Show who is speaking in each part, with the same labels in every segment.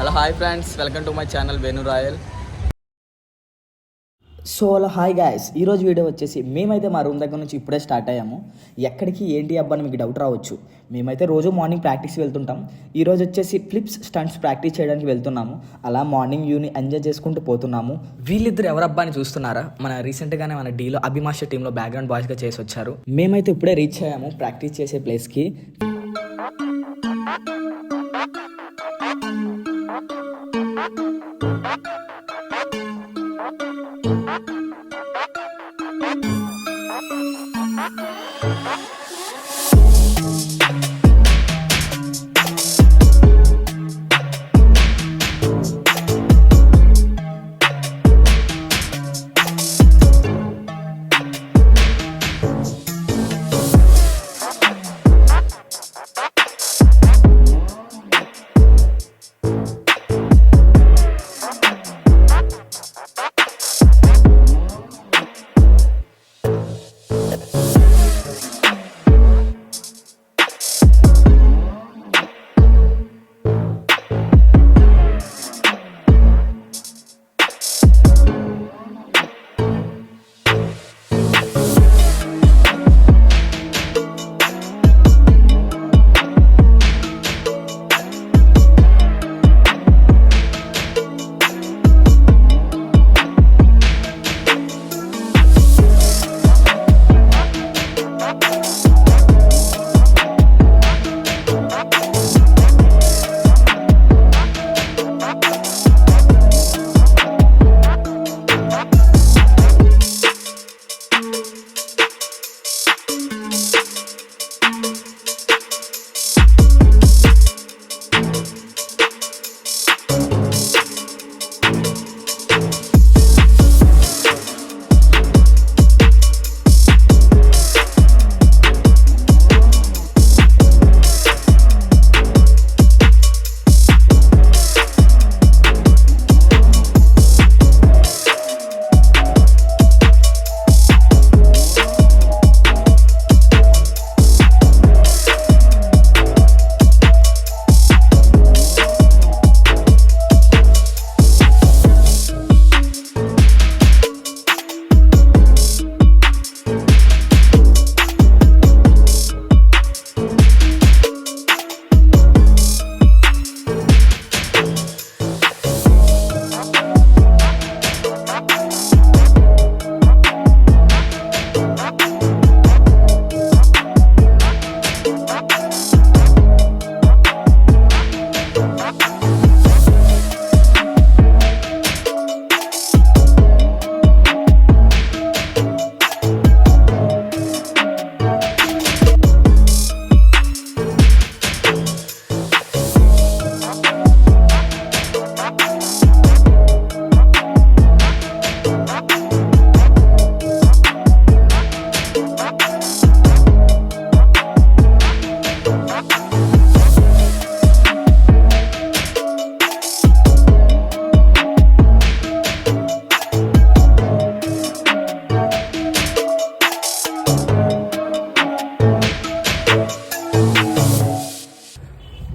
Speaker 1: Hello hi friends, welcome to my channel Venu royal.
Speaker 2: So hello hi guys, ఈరోజు video వచ్చేసి మేమైతే మా room దగ్గర నుంచి ఇప్పుడే స్టార్ట్ అయ్యాము. ఎక్కడికి ఏంటి అబ్బా అని మీకు డౌట్ రావచ్చు. మేమైతే రోజు మార్నింగ్ ప్రాక్టీస్ వెళ్తుంటాం. ఈరోజు వచ్చేసి ఫ్లిప్స్ స్టంట్స్ ప్రాక్టీస్ చేయడానికి వెళ్తున్నాము. అలా మార్నింగ్ వ్యూని ఎంజాయ్ చేసుకుంటూ పోతున్నాము. వీళ్ళిద్దరు ఎవరబ్బా అని చూస్తున్నారా? మన రీసెంట్గానే మన డీలో అభిమాష టీంలో బ్యాక్గ్రౌండ్ బాయ్స్గా చేసి వచ్చారు. మేమైతే ఇప్పుడే రీచ్ అయ్యాము ప్రాక్టీస్ చేసే ప్లేస్కి.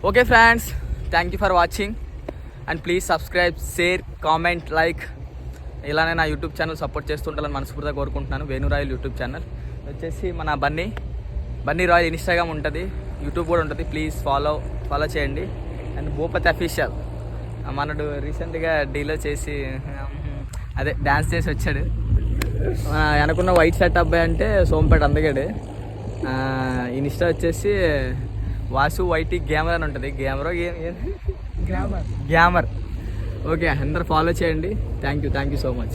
Speaker 1: Okay friends, thank you for watching and please subscribe, share, comment, like. ఇలానే నా యూట్యూబ్ ఛానల్ సపోర్ట్ చేస్తుంటాలని మనస్ఫూర్తిగా కోరుకుంటున్నాను. వేణు రాయల్ యూట్యూబ్ ఛానల్ వచ్చేసి మన బన్నీ రాయల్ ఇన్స్టాగ్రామ్ ఉంటుంది, యూట్యూబ్ కూడా ఉంటుంది. ప్లీజ్ ఫాలో చేయండి. అండ్ భూపతి అఫీషియల్ మనడు రీసెంట్గా డీలో చేసి అదే డ్యాన్స్ చేసి వచ్చాడు. అనుకున్న వైట్ షర్ట్ అబ్బాయి అంటే సోంపేట అందగాడు. ఇన్స్టా వచ్చేసి వాసు వైటీ గ్యామర్ అని ఉంటుంది. గ్యామర్. ఓకే, అందరు ఫాలో చేయండి. Thank you so much.